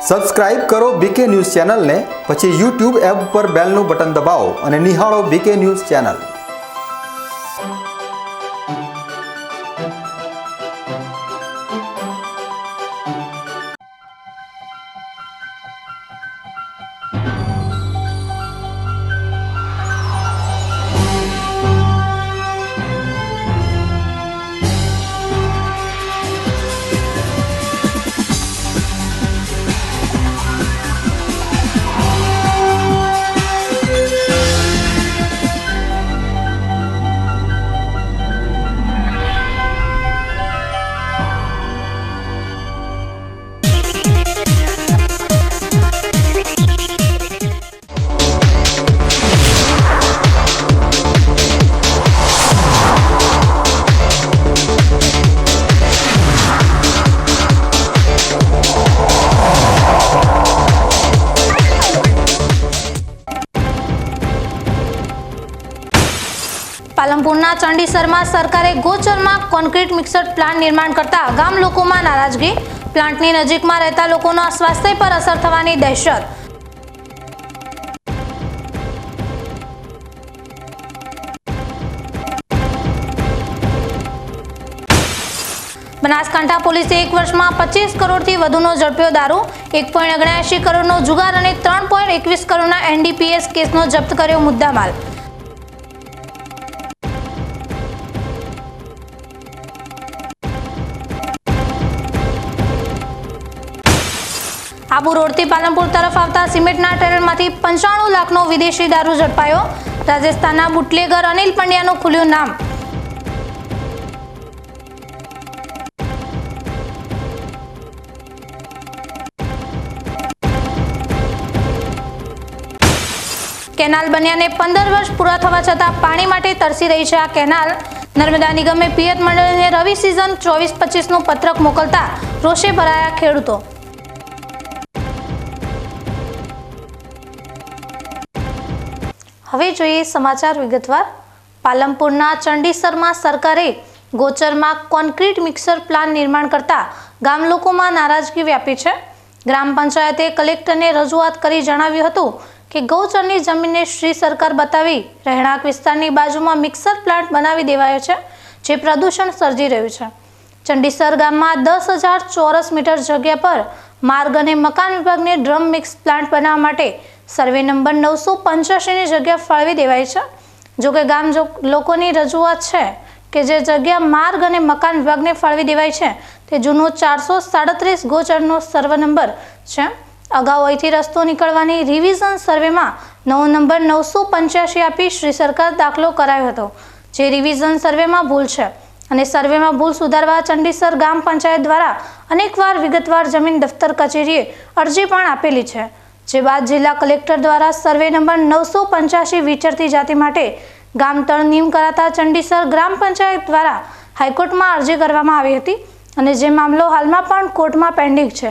Subscribe કરો બીકે news ચેનલને, પછી YouTube એપ પર બેલનું બટન દબાવો અને નિહાળો બીકે ન્યૂઝ ચેનલ। પાલનપુરના ચંડીસરમાં સરકારે ગોચરમાં કોન્ક્રીટ મિક્સર પ્લાન્ટ નિર્માણ કરતા ગામ લોકોમાં નારાજગી। પ્લાન્ટની નજીકમાં રહેતા લોકોના સ્વાસ્થ્ય પર અસર થવાની દહેશત। બનાસકાંઠા પોલીસે એક વર્ષમાં 25 કરોડથી વધુનો ઝડપ્યો દારૂ। 1.79 કરોડનો જુગાર અને 3.21 કરોડના NDPS કેસનો જપ્ત કર્યો મુદ્દામાલ। આબુ રોડથી પાલનપુર તરફ આવતા સિમેન્ટના ટ્રેલરમાંથી 95 લાખનો વિદેશી દારૂ ઝડપાયો। રાજસ્થાનના બુટલેગર અનિલ પંડ્યાનું ખુલ્યું નામ। કેનાલ બન્યાને 15 વર્ષ પૂરા થવા છતાં પાણી માટે તરસી રહી છે આ કેનાલ। નર્મદા નિગમે પિયત મંડળને રવિ સિઝન 24-25નું પત્રક મોકલતા રોષે ભરાયા ખેડૂતો। હવે જોઈએ સમાચાર વિગતવાર। પાલનપુરના ચંડીસરમાં સરકારે ગોચરમાં કોન્ક્રીટ મિક્સર પ્લાન્ટ નિર્માણ કરતા ગામ લોકોમાં નારાજગી વ્યાપી છે। ગ્રામ પંચાયતે કલેક્ટરને રજૂઆત કરી જણાવ્યું હતું કે ગૌચરની જમીનને શ્રી સરકાર બતાવી રહેણાંક વિસ્તારની બાજુમાં મિક્સર પ્લાન્ટ બનાવી દેવાયો છે, જે પ્રદૂષણ સર્જી રહ્યું છે। ચંડીસર ગામમાં 10,000 ચોરસ મીટર જગ્યા પર માર્ગ અને મકાન વિભાગને ડ્રમ મિક્સ પ્લાન્ટ બનાવવા માટે સર્વે નંબર 985ની જગ્યા ફાળવી દેવાઈ છે। જોકે ગામ લોકોની રજૂઆત છે કે જે જગ્યા માર્ગ અને મકાન વિભાગને ફાળવી દેવાઈ છે તે જૂનો 437 ગોચરનો સર્વે નંબર છે। અગાઉ અહીંથી રસ્તો નીકળવાની રિવિઝન સર્વેમાં નવો નંબર 985 આપી શ્રી સરકાર દાખલો કરાયો હતો, જે રિવિઝન સર્વેમાં ભૂલ છે અને સર્વેમાં ભૂલ સુધારવા ચંડીસર ગામ પંચાયત દ્વારા અનેકવાર વિગતવાર જમીન દફતર કચેરીએ અરજી પણ આપેલી છે। જે બાદ જિલ્લા કલેક્ટર દ્વારા સર્વે નંબર 985 વિચરતી જાતિ માટે ગામ તળ નિયમ કરાતા ચંડીસર ગ્રામ પંચાયત દ્વારા હાઈકોર્ટમાં અરજી કરવામાં આવી હતી અને જે મામલો હાલમાં પણ કોર્ટમાં પેન્ડિંગ છે।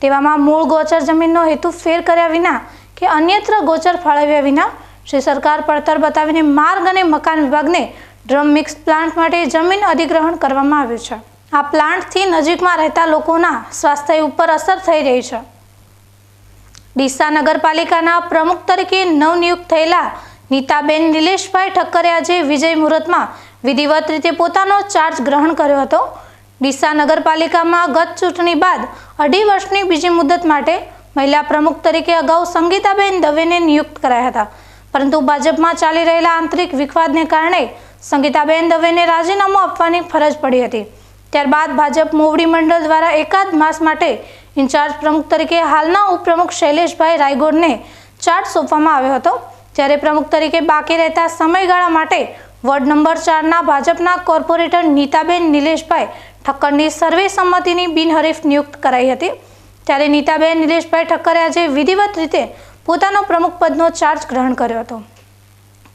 તેવામાં મૂળ ગોચર જમીનનો હેતુ ફેર કર્યા વિના કે અન્યત્ર ગોચર ફાળવ્યા વિના શ્રી સરકાર પડતર બતાવીને માર્ગ અને મકાન વિભાગને ડ્રમ મિક્સ પ્લાન્ટ માટે જમીન અધિગ્રહણ કરવામાં આવ્યું છે। આ પ્લાન્ટથી નજીકમાં રહેતા લોકોના સ્વાસ્થ્ય ઉપર અસર થઈ રહી છે। ડીસા નગરપાલિકાના પ્રમુખ તરીકે નવનિયુક્ત થયેલા નીતાબેન નિલેશભાઈ ઠક્કરે આજે વિજય મુહૂર્તમાં વિધિવત રીતે પોતાનો ચાર્જ ગ્રહણ કર્યો હતો। ડીસા નગરપાલિકામાં ગત ચૂંટણી બાદ 2.5 વર્ષની બીજી મુદત માટે મહિલા પ્રમુખ તરીકે અગાઉ સંગીતાબેન દવેને નિયુક્ત કરાયા હતા, પરંતુ ભાજપમાં ચાલી રહેલા આંતરિક વિવાદને કારણે સંગીતાબેન દવેને રાજીનામું આપવાની ફરજ પડી હતી। ત્યારબાદ ભાજપ મોવડી મંડળ દ્વારા એકાદ માસ માટે ઇન્ચાર્જ પ્રમુખ તરીકે હાલના ઉપપ્રમુખ શૈલેષભાઈ રાયગોડને ચાર્જ સોંપવામાં આવ્યો હતો, જ્યારે પ્રમુખ તરીકે બાકી રહેતા સમયગાળા માટે વોર્ડ નંબર 4ના ભાજપના કોર્પોરેટર નીતાબેન નિલેશભાઈ ઠક્કરની સર્વે સંમતિની બિનહરીફ નિયુક્ત કરાઈ હતી। ત્યારે નીતાબેન નિલેશભાઈ ઠક્કરે આજે વિધિવત રીતે પોતાનો પ્રમુખ પદનો ચાર્જ ગ્રહણ કર્યો હતો।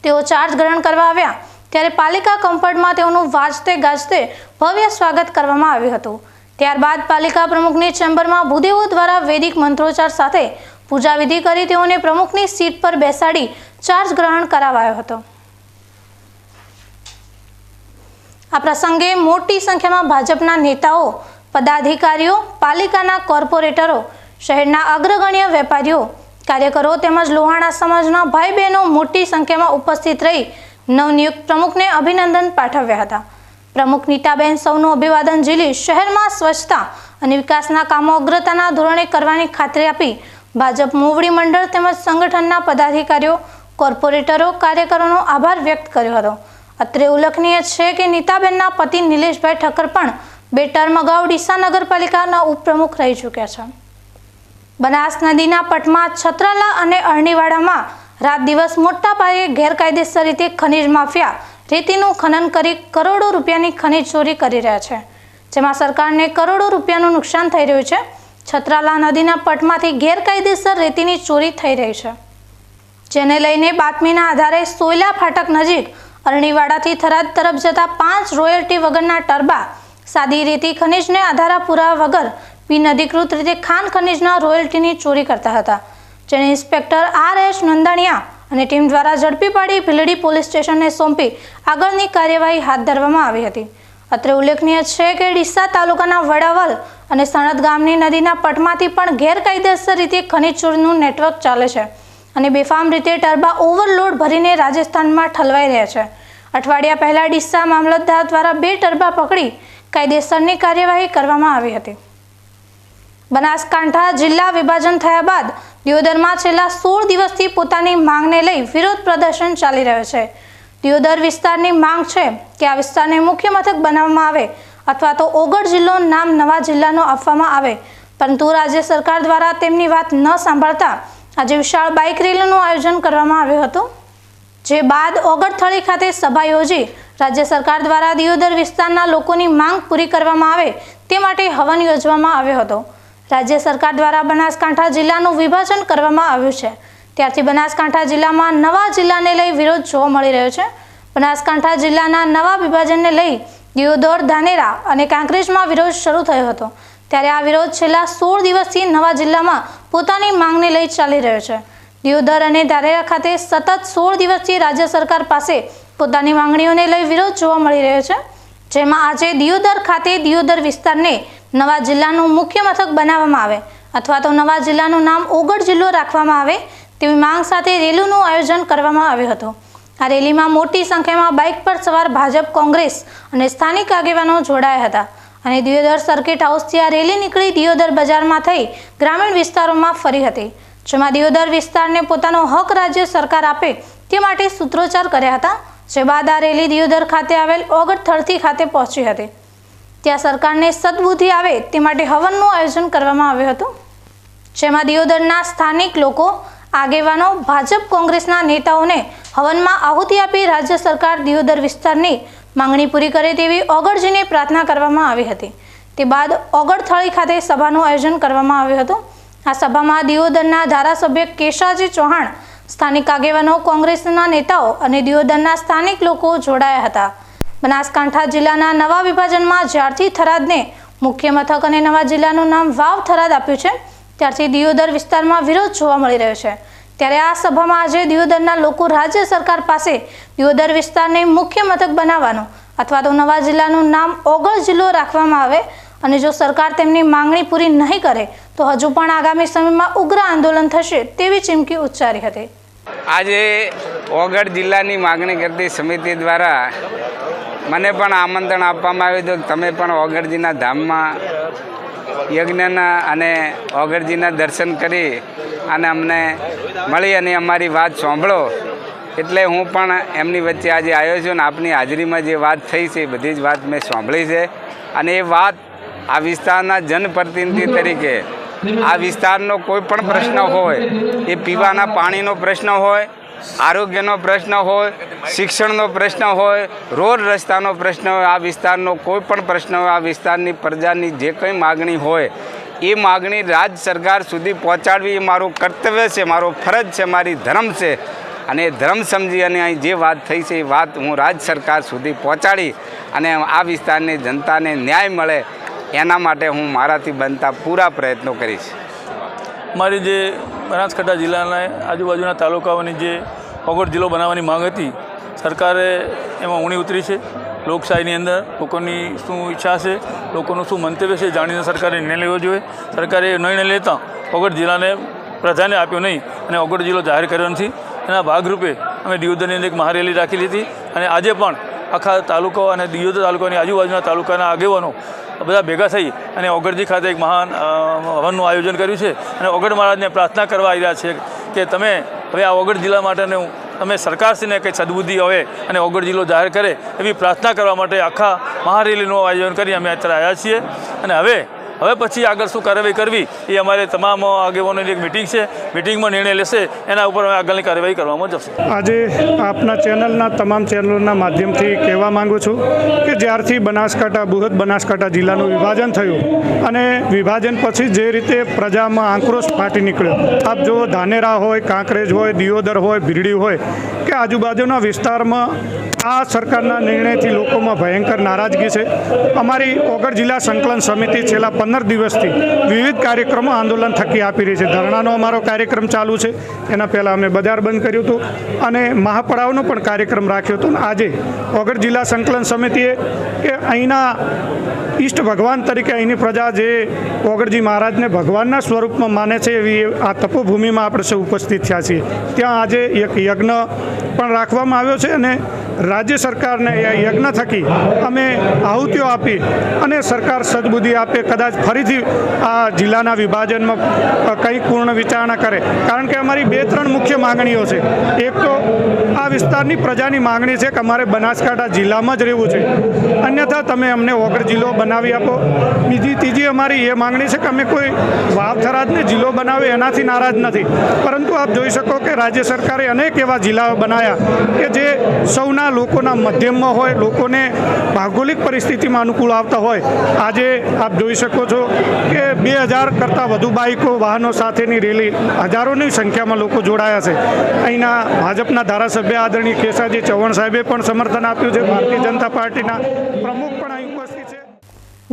તેઓ ચાર્જ ગ્રહણ કરવા આવ્યા ત્યારે પાલિકા કમ્પાઉન્ડમાં તેઓનું વાજતે ગાજતે ભવ્ય સ્વાગત કરવામાં આવ્યું હતું। ત્યારબાદ પાલિકા પ્રમુખની ચેમ્બરમાં ભૂદેવો દ્વારા વૈદિક મંત્રોચ્ચાર સાથે પૂજા વિધિ કરી તેઓને પ્રમુખની સીટ પર બેસાડી ચાર્જ ગ્રહણ કરાવાયો હતો। આ પ્રસંગે મોટી સંખ્યામાં ભાજપના નેતાઓ, પદાધિકારીઓ, પાલિકાના કોર્પોરેટરો, શહેરના અગ્રગણ્ય વેપારીઓ, કાર્યકરો તેમજ લોહાણા સમાજના ભાઈ બહેનો મોટી સંખ્યામાં ઉપસ્થિત રહી નવનિયુક્ત પ્રમુખને અભિનંદન પાઠવ્યા હતા. પ્રમુખ નીતાબેન સૌનું અભિવાદન ઝીલી શહેરમાં સ્વચ્છતા અને વિકાસના કામો અગ્રતાના ધોરણે કરવાની ખાતરી આપી ભાજપ મોવડી મંડળ તેમજ સંગઠનના પદાધિકારીઓ, કોર્પોરેટરો, કાર્યકરોનો આભાર વ્યક્ત કર્યો હતો. અત્રે ઉલ્લેખનીય છે કે નીતાબેનના પતિ નિલેશભાઈ ઠક્કર પણ 2 ટર્મ અગાઉ ડીસા નગરપાલિકાના ઉપપ્રમુખ રહી ચૂક્યા છે. બનાસ નદીના પટમાં છત્રાલા અને અરણીવાડામાં રાત દિવસ મોટા પાયે ગેરકાયદેસર રીતે ખનીજ માફિયા રેતીનું ખનન કરી કરોડો રૂપિયાની ખનીજ ચોરી કરી રહ્યા છે, જેમાં સરકારને કરોડો રૂપિયાનું નુકસાન થઈ રહ્યું છે. છત્રાલા નદીના પટમાંથી ગેરકાયદેસર રેતીની ચોરી થઈ રહી છે, જેને લઈને બાતમીના આધારે સોયલા ફાટક નજીક અરણીવાડાથી થરાદ તરફ જતા 5 રોયલ્ટી વગરના ટરબા સાદી રેતી ખનીજને આધારા પુરાવા વગર બિનઅધિકૃત રીતે ખાણ ખનીજના રોયલ્ટીની ચોરી કરતા હતા, જેને ઇન્સ્પેક્ટર R.S. નંદાણીયા અને ટીમ દ્વારા ઝડપી પાડી ભીલડી પોલીસ સ્ટેશનને સોંપી આગળની કાર્યવાહી હાથ ધરવામાં આવી હતી. અત્રે ઉલ્લેખનીય છે કે ડીસા તાલુકાના વડાવલ અને સણદ ગામની નદીના પટમાંથી પણ ગેરકાયદેસર રીતે ખનીજ ચોરીનું નેટવર્ક ચાલે છે અને બેફામ રીતે ટરબા ઓવરલોડ ભરીને રાજસ્થાનમાં ઠલવાઈ રહ્યા છે. અઠવાડિયા પહેલા ડીસા મામલતદાર દ્વારા 2 ટરબા પકડી કાયદેસરની કાર્યવાહી કરવામાં આવી હતી. બનાસકાંઠા જિલ્લા વિભાજન થયા બાદ દિયોદરમાં છેલ્લા 16 દિવસથી પોતાની માંગને લઈ વિરોધ પ્રદર્શન ચાલી રહ્યો છે. દિયોદર વિસ્તારની માંગ છે કે આ વિસ્તારને મુખ્ય મથક બનાવવામાં આવે અથવા તો ઓગળ જિલ્લો નામ નવા જિલ્લાનો આપવામાં આવે, પરંતુ રાજ્ય સરકાર દ્વારા તેમની વાત ન સાંભળતા આજે વિશાળ બાઇક રેલીનું આયોજન કરવામાં આવ્યું હતું. જે બાદ ઓગળથળી ખાતે સભા યોજી રાજ્ય સરકાર દ્વારા દિયોદર વિસ્તારના લોકોની માંગ પૂરી કરવામાં આવે તે માટે હવન યોજવામાં આવ્યો હતો. રાજ્ય સરકાર દ્વારા બનાસકાંઠા જિલ્લાનું વિભાજન કરવામાં આવ્યું છે, ત્યારથી બનાસકાંઠા જિલ્લામાં નવા જિલ્લાને લઈ વિરોધ જોવા મળી રહ્યો છે. બનાસકાંઠા જિલ્લાના નવા વિભાજનને લઈ દિયોદર, ધાનેરા અને કાંકરેજમાં વિરોધ શરૂ થયો હતો, ત્યારે આ વિરોધ છેલ્લા 16 દિવસથી નવા જિલ્લામાં પોતાની માંગને લઈ ચાલી રહ્યો છે. દિયોદર અને ધાનેરા ખાતે સતત 16 દિવસથી રાજ્ય સરકાર પાસે પોતાની માંગણીઓને લઈ વિરોધ જોવા મળી રહ્યો છે, જેમાં આજે દિયોદર ખાતે દિયોદર વિસ્તારને નવા જિલ્લાનું મુખ્ય મથક બનાવવામાં આવે અથવા તો નવા જિલ્લાનું નામ ઓગળ જિલ્લો રાખવામાં આવે તેવી માંગ સાથે રેલીનું આયોજન કરવામાં આવ્યું હતું. આ રેલીમાં મોટી સંખ્યામાં બાઇક પર સવાર ભાજપ, કોંગ્રેસ અને સ્થાનિક આગેવાનો જોડાયા હતા અને દિયોદર સર્કિટ હાઉસથી આ રેલી નીકળી દિયોદર બજારમાં થઈ ગ્રામીણ વિસ્તારોમાં ફરી હતી, જેમાં દિયોદર વિસ્તારને પોતાનો હક રાજ્ય સરકાર આપે તે માટે સૂત્રોચ્ચાર કર્યા હતા. જે બાદ આ રેલી દિયોદર ખાતે આવેલ ઓગળથળથી ખાતે પહોંચી હતી. ત્યાં સરકારને સદબુદ્ધિ આવે તે માટે હવનનું આયોજન કરવામાં આવ્યું હતું, જેમાં દિયોદરના સ્થાનિક લોકો, આગેવાનો, ભાજપ, કોંગ્રેસના નેતાઓને હવનમાં આહુતિ આપી રાજ્ય સરકાર દિયોદર વિસ્તારની માંગણી પૂરી કરે તેવી ઓગળજીને પ્રાર્થના કરવામાં આવી હતી. તે બાદ ઓગળથળી ખાતે સભાનું આયોજન કરવામાં આવ્યું હતું. આ સભામાં દિયોદરના ધારાસભ્ય કેશાજી ચૌહાણ, સ્થાનિક આગેવાનો, કોંગ્રેસના નેતાઓ અને દિયોદરના સ્થાનિક લોકો જોડાયા હતા. બનાસકાંઠા જિલ્લાના નવા વિભાજનમાં જ્યારથી થરાદને મુખ્ય મથક અને નવા જિલ્લાનું નામ વાવ થરાદ આપ્યું છે, ત્યારથી દિયોદર વિસ્તારમાં વિરોધ જોવા મળી રહ્યો છે. ત્યારે આ સભામાં આજે દિયોદરના લોકો રાજ્ય સરકાર પાસે દિયોદર વિસ્તારને મુખ્ય મથક બનાવવાનું અથવા તો નવા જિલ્લાનું નામ ઓગળ જિલ્લો રાખવામાં આવે અને જો સરકાર તેમની માંગણી પૂરી નહીં કરે તો હજુ પણ આગામી સમયમાં ઉગ્ર આંદોલન થશે તેવી ચીમકી ઉચ્ચારી હતી. આજે ઓગળ જિલ્લાની માગણી કરતી સમિતિ દ્વારા મને પણ આમંત્રણ આપવામાં આવ્યું હતું કે તમે પણ ઓગળજીના ધામમાં યજ્ઞના અને ઓગળજીના દર્શન કરી અને અમને મળી અને અમારી વાત સાંભળો. એટલે હું પણ એમની વચ્ચે આજે આવ્યો છું અને આપની હાજરીમાં જે વાત થઈ છે એ બધી જ વાત મેં સાંભળી છે અને એ વાત આ વિસ્તારના જનપ્રતિનિધિ તરીકે આ વિસ્તારનો કોઈ પણ પ્રશ્ન હોય, એ પીવાના પાણીનો પ્રશ્ન હોય, આરોગ્યનો પ્રશ્ન હોય, શિક્ષણનો પ્રશ્ન હોય, રોડ રસ્તાનો પ્રશ્ન હોય, આ વિસ્તારનો કોઈ પણ પ્રશ્ન હોય, આ વિસ્તારની પ્રજાની જે કંઈ માગણી હોય એ માગણી રાજ્ય સરકાર સુધી પહોંચાડવી એ મારું કર્તવ્ય છે, મારો ફરજ છે, મારી ધર્મ છે અને એ ધર્મ સમજી અને અહીં જે વાત થઈ છે એ વાત હું રાજ્ય સરકાર સુધી પહોંચાડી અને આ વિસ્તારની જનતાને ન્યાય મળે એના માટે હું મારાથી બનતા પૂરા પ્રયત્નો કરીશ. મારી જે બનાસકાંઠા જિલ્લાના આજુબાજુના તાલુકાઓની જે ઓગળ જિલ્લો બનાવવાની માંગ હતી, સરકારે એમાં ઊણી ઉતરી છે લોકશાહીની અંદર લોકોની શું ઈચ્છા છે, લોકોનું શું મંતવ્ય છે જાણીને સરકારે નિર્ણય લેવો જોઈએ. સરકારે નિર્ણય લેતા ઓગળ જિલ્લાને પ્રાધાન્ય આપ્યું નહીં અને ઓગળ જિલ્લો જાહેર કર્યો નથી. એના ભાગરૂપે અમે દિયોદરની અંદર એક મહારેલી રાખેલી હતી અને આજે પણ આખા તાલુકો અને દિયોદર તાલુકાની આજુબાજુના તાલુકાના આગેવાનો બધા ભેગા થઈ અને ઓગળજી ખાતે એક મહાન હવનનું આયોજન કર્યું છે અને ઓગળ મહારાજને પ્રાર્થના કરવા આવી રહ્યા છે કે તમે હવે આ ઓગળ જિલ્લા માટેનું તમે સરકારશ્રીને કંઈ સદબુદ્ધિ આવે અને ઓગળ જિલ્લો જાહેર કરે એવી પ્રાર્થના કરવા માટે આખા મહારેલીનું આયોજન કરી અમે અત્યારે આવ્યા છીએ. અને હવે પછી આગળ શું કાર્યવાહી કરવી એ અમારે તમામ આગેવાનોની એક મિટિંગ છે. મિટિંગમાં નિર્ણય લેશે એના ઉપર અમે આગળની કાર્યવાહી કરવામાં જશે. આજે આપના ચેનલના તમામ ચેનલોના માધ્યમથી કહેવા માગું છું કે જ્યારથી બૃહદ બનાસકાંઠા જિલ્લાનું વિભાજન થયું અને વિભાજન પછી જે રીતે પ્રજામાં આક્રોશ ફાટી નીકળ્યો, આપ જો ધાનેરા હોય, કાંકરેજ હોય, દિયોદર હોય, ભીરડી હોય કે આજુબાજુના વિસ્તારમાં આ સરકારના નિર્ણયથી લોકોમાં ભયંકર નારાજગી છે. અમારી ઓગળ જિલ્લા સંકલન સમિતિ છેલ્લા 15 દિવસથી વિવિધ કાર્યક્રમો આંદોલન થકી આપી રહી છે. ધરણાનો અમારો કાર્યક્રમ ચાલુ છે. એના પહેલાં અમે બજાર બંધ કર્યું હતું અને મહાપડાવનો પણ કાર્યક્રમ રાખ્યો હતો. આજે ઓગળ જિલ્લા સંકલન સમિતિએ કે અહીંના ઈષ્ટ ભગવાન તરીકે અહીંની પ્રજા જે ઓગળજી મહારાજને ભગવાનના સ્વરૂપમાં માને છે એવી આ તપોભૂમિમાં આપણે સૌ ઉપસ્થિત થયા છીએ. ત્યાં આજે એક યજ્ઞ પણ રાખવામાં આવ્યો છે અને રાજ્ય સરકારને એ યજ્ઞ થકી અમે આહુતિઓ આપી અને સરકાર સદબુદ્ધિ આપે, કદાચ ફરીથી આ જિલ્લાના વિભાજનમાં કંઈક પૂર્ણ વિચારણા કરે. કારણ કે અમારી 2-3 મુખ્ય માગણીઓ છે. એક તો આ વિસ્તારની પ્રજાની માગણી છે કે અમારે બનાસકાંઠા જિલ્લામાં જ રહેવું છે, અન્યથા તમે અમને ઓગળ જિલ્લો બનાવી આપો. ત્રીજી અમારી એ માગણી છે કે અમે કોઈ વાવ-થરાદને જિલ્લો બનાવે એનાથી નારાજ નથી, પરંતુ આપ જોઈ શકો કે રાજ્ય સરકારે અનેક એવા જિલ્લાઓ બનાવ્યા કે જે સૌના લોકોના મધ્યમમાં હોય, લોકોને ભૌગોલિક પરિસ્થિતિમાં અનુકૂળ આવતા હોય. આજે આપ જોઈ શકો છો કે 2000 કરતાં વધુ બાઇકો, વાહનો સાથેની રેલી, હજારોની સંખ્યામાં લોકો જોડાયા છે. અહીંના ભાજપના ધારાસભ્ય આદરણીય કેસાજી ચૌહાણ સાહેબે પણ સમર્થન આપ્યું છે. ભારતીય જનતા પાર્ટીના પ્રમુખ પણ અહીં ઉપસ્થિત છે.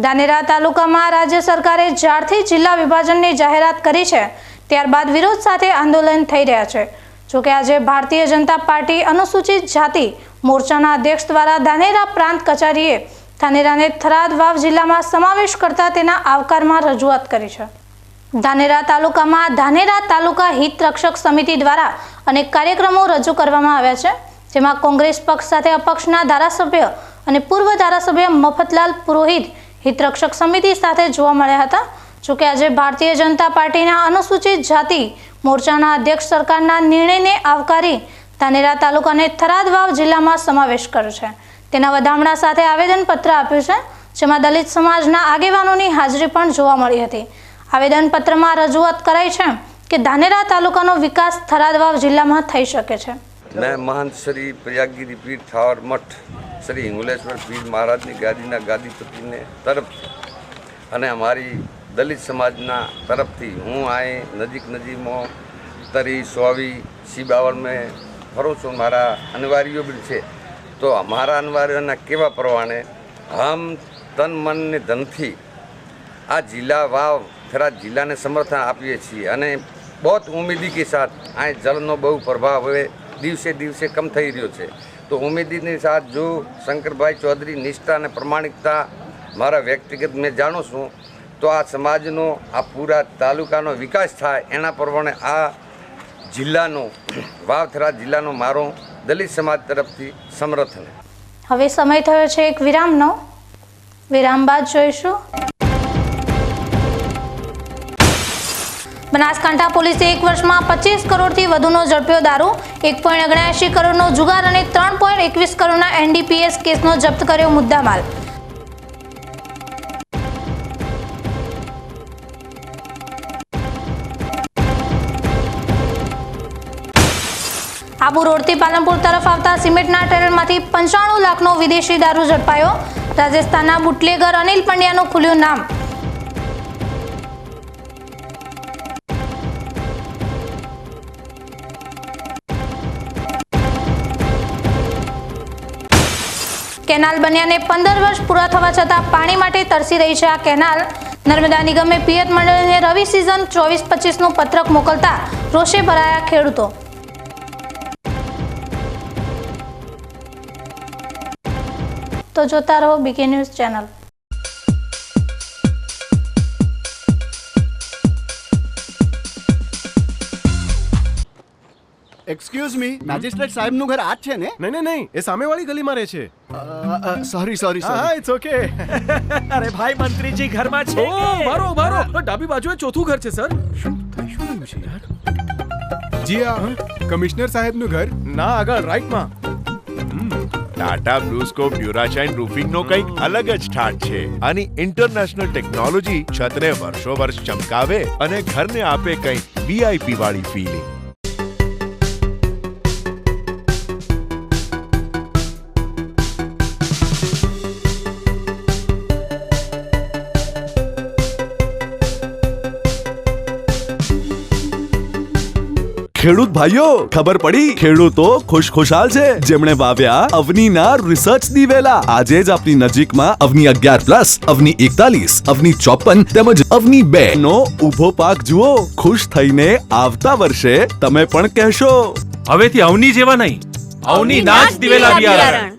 ધાનેરા તાલુકામાં રાજ્ય સરકારે જ્યારથી જિલ્લા વિભાજનની જાહેરાત કરી છે ત્યારબાદ વિરોધ સાથે આંદોલન થઈ રહ્યા છે. જોકે આજે ભારતીય જનતા પાર્ટી અનુસૂચિત જાતિ મોરચાના અધ્યક્ષ દ્વારા ધાનેરા પ્રાંત કચેરીએ ધાનેરાને થરાદ વાવ જિલ્લામાં સમાવેશ કરતા તેના આવકારમાં રજૂઆત કરી છે. ધાનેરા તાલુકામાં ધાનેરા તાલુકા હિત રક્ષક સમિતિ દ્વારા અનેક કાર્યક્રમો રજૂ કરવામાં આવ્યા છે, જેમાં કોંગ્રેસ પક્ષ સાથે અપક્ષના ધારાસભ્ય અને પૂર્વ ધારાસભ્ય મફતલાલ પુરોહિત હિત રક્ષક સમિતિ સાથે જોવા મળ્યા હતા. જોકે આજે ભારતીય જનતા પાર્ટીના અનુસૂચિત જાતિ મોરચાના અધ્યક્ષ સરકારના નિર્ણયને આવકારી ધાનેરા તાલુકાને થરાદ વાવ જિલ્લામાં સમાવેશ કર્યો છે. તેના વધામણા સાથે આવેદનપત્ર આપ્યું છે, જેમાં દલિત સમાજના આગેવાનોની હાજરી પણ જોવા મળી હતી. આવેદનપત્રમાં રજૂઆત કરાઈ છે કે ધાનેરા તાલુકાનો વિકાસ થરાદ વાવ જિલ્લામાં થઈ શકે છે. मैं महंत श्री प्रयागगिरी पीठ थावर मठ श्री हिंगोलेश्वर पीठ महाराजની ગાદીના ગાદીપતિને તરફ અને અમારી દલિત સમાજના તરફથી હું આ નજીકમાં તરી સોવી સી52 મેં ફરું છું. મારા અનિવાર્યો બી છે. તો અમારા અનિવાર્યોના કેવા પ્રમાણે હમ તન મન ને ધનથી આ જિલ્લા વાવ થરાદ જિલ્લાને સમર્થન આપીએ છીએ અને બહુ ઉમેદી કે સાથ આ જલનો બહુ પ્રભાવ હવે દિવસે દિવસે કમ થઈ રહ્યો છે. તો ઉમેદીની સાથ જો શંકરભાઈ ચૌધરી નિષ્ઠા અને પ્રમાણિકતા મારા વ્યક્તિગત મેં જાણું છું, તો આ સમાજનો આ પૂરા તાલુકાનો વિકાસ થાય એના પ્રમાણે આ જિલ્લાનો વાવ-થરાદ જિલ્લાનો મારો દલિત સમાજ તરફથી સમર્થન. હવે સમય થયો છે એક વિરામનો. વિરામ બાદ જોઈશું. બનાસકાંઠા પોલીસે 1 વર્ષમાં 25 કરોડથી વધુનો ઝડપ્યો દારૂ, 1.79 કરોડનો જુગાર અને 3.21 કરોડના NDPS કેસનો જપ્ત કર્યો મુદ્દામાલ. આબુ રોડથી પાલનપુર તરફ આવતા સિમેન્ટના ટ્રેલરમાંથી 95 લાખનો વિદેશી દારૂ ઝડપાયો. રાજસ્થાનના બુટલેગર અનિલ પંડ્યાનું ખુલ્યું નામ. કેનાલ બન્યાને 15 વર્ષ પૂરા થવા છતાં પાણી માટે તરસી રહી છે આ કેનાલ. નર્મદા નિગમે પિયત મંડળને રવિ સિઝન 24-25નું પત્રક મોકલતા રોષે ભરાયા ખેડૂતો. તો જોતા રહો BK news channel. Excuse me, magistrate સાહેબનું ઘર આ જ છે ને? નહીં નહીં નહીં, એ સામેવાળી ગલીમાં રહે છે. સોરી હા, ઇટ્સ ઓકે. અરે ભાઈ મંત્રીજી ઘરમાં છે ઓ મારો મારો ડાબી બાજુએ ચોથું ઘર છે સર. શું થયું છે યાર? જી આ કમિશનર સાહેબનું ઘર ના, આગળ રાઈટમાં. ટાટા બ્લુસ્કોપ ડ્યુરાશાઇન રૂફિંગનો કંઈક અલગ જ ઠાઠ છે. આની ઇન્ટરનેશનલ ટેકનોલોજી છતને વર્ષો વર્ષ ચમકાવે અને ઘરને આપે કંઈક વીઆઈપી વાળી ફીલિંગ. ખેડૂત ભાઈઓ, ખબર પડી? ખેડૂતો ખુશખુશાલ છે જેમણે વાવ્યા અવનીના રિસર્ચ દિવેલા. આજે જ આપની નજીકમાં અવની 11+, અવની 41, અવની 54 તેમજ અવની 2 નો ઊભો પાક જુઓ. ખુશ થઈને આવતા વર્ષે તમે પણ કહેશો, હવેથી અવની જેવા નહીં, અવની નાચ દિવેલા બિયારણ.